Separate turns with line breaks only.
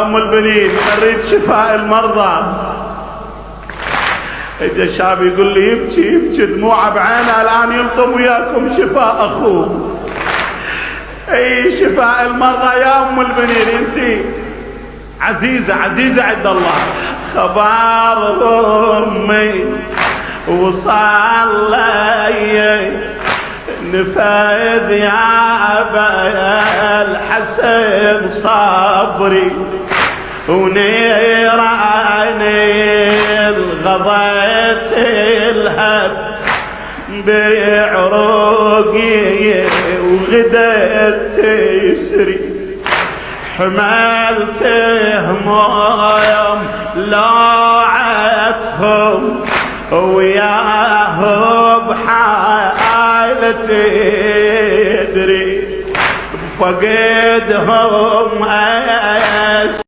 ام البنين نريد شفاء المرضى. اجا شاب يقول لي يبكي دموعه بعينه الان يلطم وياكم شفاء اخوه. اي شفاء المرضى يا ام البنين، انت عزيزه عند الله. خبر امي وصل لي نفذ يا ابا الحسن صبري ونيراني الغضيت الهب بعروقي وغدت يسري حملتهم يوم لاعتهم وياه بحالتي ادري فقدهم